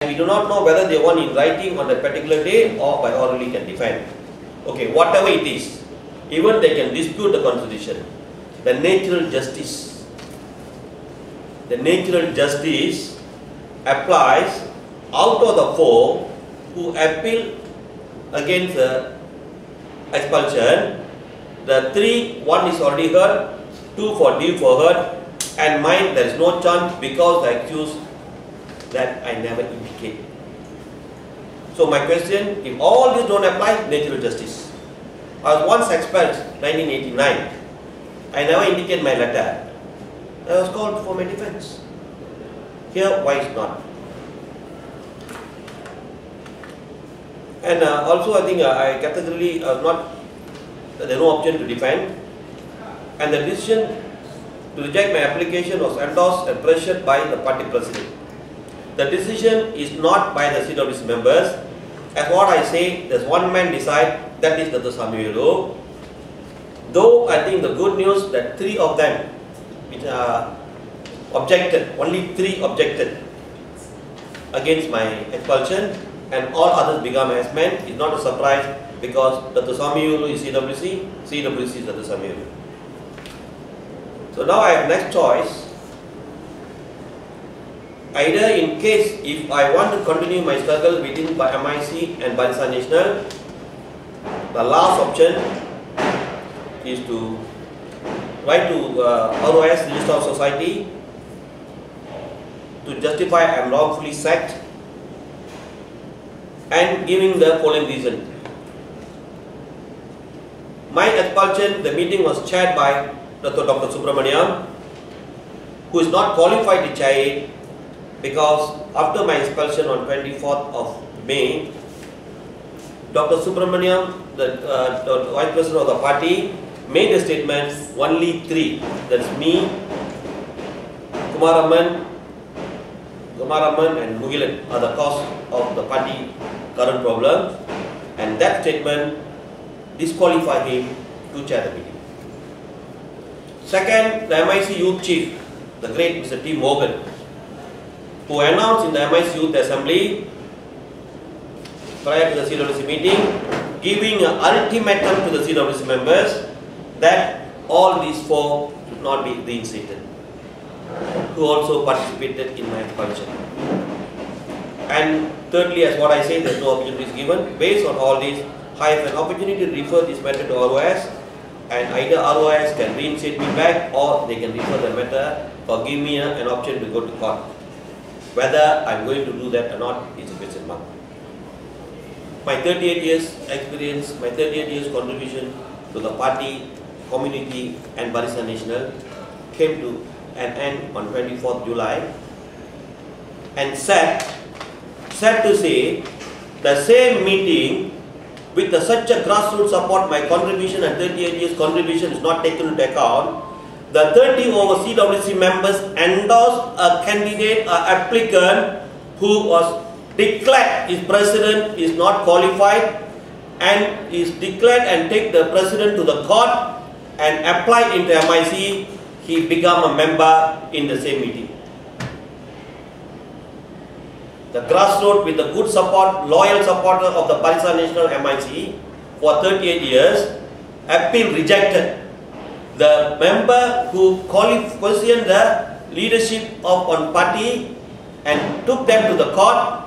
We do not know whether they want in writing on that particular day or by orally can defend. Okay, whatever it is, even they can dispute the constitution. The natural justice applies out of the four who appeal against the expulsion. The three, one is already heard, two for due for heard, and mine there is no chance because the accused that I never indicate. So my question, if all this don't apply, natural justice. I was once expelled 1989. I never indicate my letter. I was called for my defense. Here, why is not? And also I think I categorically there is no option to defend. And the decision to reject my application was endorsed and pressured by the party president. The decision is not by the CWC members. As what I say, there's one man decide, that is Dr. Samy. Though I think the good news that three of them which objected, only three objected against my expulsion, and all others become as men, is not a surprise because Dr. Samy is CWC, CWC is Dr. Samy. So now I have next choice. Either in case if I want to continue my struggle within MIC and Barisan Nasional, the last option is to write to ROS, Register of Society, to justify I am wrongfully sacked and giving the following reason. My expulsion, the meeting was chaired by Dr. Subramaniam, who is not qualified to chair it, because after my expulsion on 24th of May, Dr. Subramaniam, the Vice President of the party, made a statement, only three, that's me, Kumaraman and Mugilan are the cause of the party current problem, and that statement disqualified him to chair the meeting. Second, the MIC Youth Chief, the great Mr. T. Morgan, who announced in the MIC Youth Assembly prior to the CWC meeting, giving an ultimatum to the CWC members that all these four should not be reinstated, who also participated in my expulsion. And thirdly, as what I say, there is no opportunity given. Based on all this, I have an opportunity to refer this matter to ROS, and either ROS can reinstate me back or they can refer the matter or give me an option to go to court. Whether I am going to do that or not is a question mark. My 38 years experience, my 38 years contribution to the party, community and Barisan Nasional came to an end on 24th July, and sad to say, the same meeting with such a grassroots support, my contribution and 38 years contribution is not taken into account. The 30 over CWC members endorsed a candidate, an applicant who was declared his president is not qualified, and is declared and take the president to the court and applied into MIC. He became a member in the same meeting. The grassroots with the good support, loyal supporter of the Barisan Nasional MIC for 38 years, appeal rejected. The member who questioned the leadership of one party and took them to the court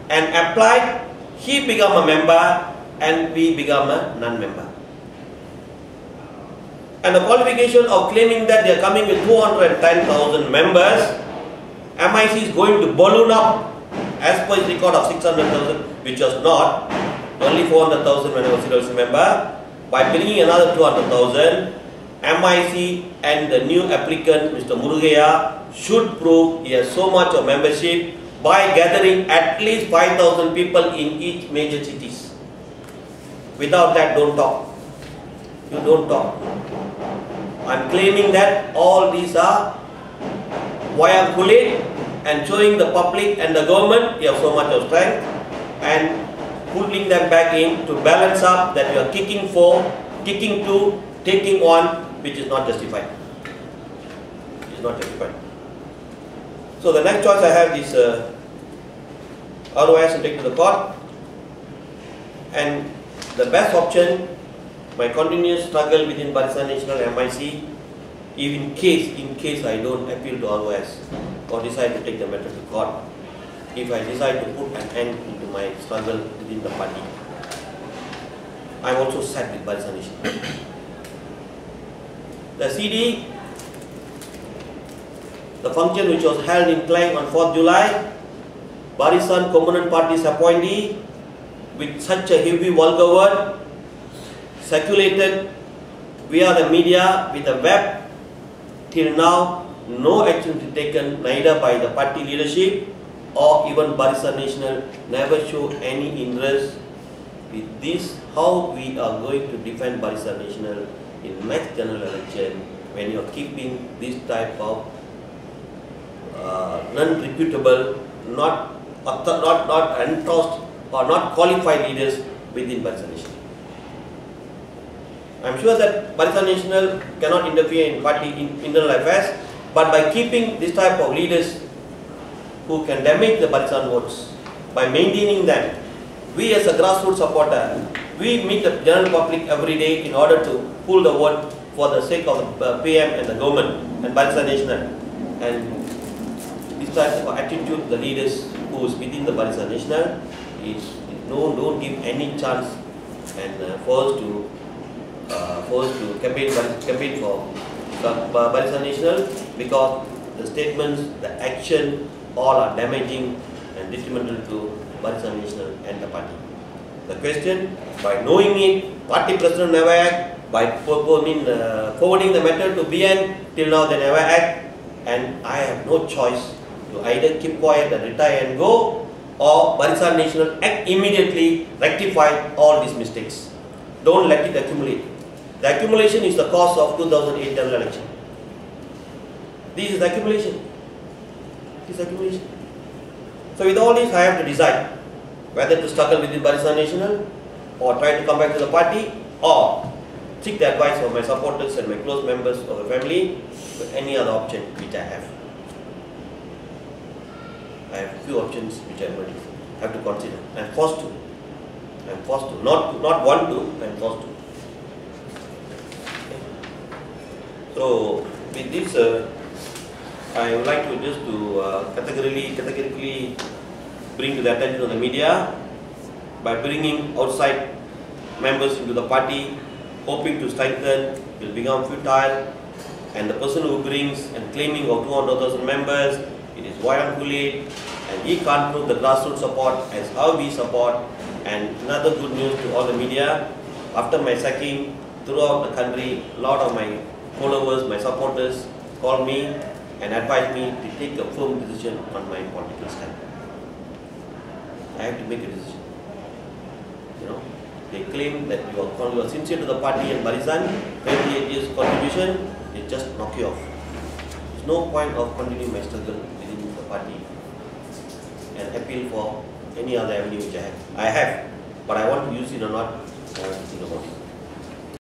and applied, he became a member and we become a non-member. And the qualification of claiming that they are coming with 210,000 members, MIC is going to balloon up as per his record of 600,000, which was not, only 400,000 when I was a member. By bringing another 200,000, MIC and the new applicant, Mr. Murugeya, should prove he has so much of membership by gathering at least 5,000 people in each major cities. Without that, don't talk. You don't talk. I am claiming that all these are viaculate and showing the public and the government you have so much of strength, and putting them back in to balance up that you are kicking 4, kicking 2, taking 1, which is not justified. It is not justified. So the next choice I have is otherwise I'll take to the court. And the best option, my continuous struggle within Barisan Nasional MIC, in case I don't appeal to ROS or decide to take the matter to court, if I decide to put an end into my struggle within the party, I'm also sad with Barisan Nasional. The CD, the function which was held in Klang on 4th July, Barisan Component Party's appointee, with such a heavy vulgar word, circulated via the media with the web. Till now, no action is taken neither by the party leadership or even Barisan Nasional never show any interest with this. How we are going to defend Barisan Nasional in next general election when you are keeping this type of non-reputable, not entrusted or not qualified leaders within Barisan Nasional. I am sure that Barisan Nasional cannot interfere in party internal affairs, but by keeping this type of leaders who can damage the Barisan votes, by maintaining them, we as a grassroots supporter, we meet the general public every day in order to pull the vote for the sake of the PM and the government and Barisan Nasional. And this type of attitude, the leaders who is within the Barisan Nasional, don't give any chance and for us to campaign for Barisan Nasional, because the statements, the action, all are damaging and detrimental to Barisan Nasional and the party. The question, by knowing it, party president never act, by forwarding the matter to BN, till now they never act, and I have no choice to either keep quiet and retire and go, or Barisan Nasional act immediately, rectify all these mistakes. Don't let it accumulate. The accumulation is the cause of 2008 general election. This is accumulation. This is accumulation. So with all this, I have to decide whether to struggle within Barisan Nasional or try to come back to the party, or seek the advice of my supporters and my close members of the family with any other option which I have. I have few options which I have to consider. I am forced to. I am forced to. Not want to, I am forced to. Okay. So with this, I would like to just categorically bring to the attention of the media, by bringing outside members into the party, hoping to strengthen, will become futile, and the person who brings and claiming of 200,000 members, it is Wayang Kulit, and he can't prove the grassroots support as how we support. And another good news to all the media, after my sacking throughout the country, a lot of my followers, my supporters call me and advise me to take a firm decision on my political stand. I have to make a decision. You know, they claim that you are sincere to the party and Barisan, 28 years contribution, they just knock you off. There's no point of continuing my struggle within the party and appeal for any other avenue which I have. But I want to use it or not, I want to think about it.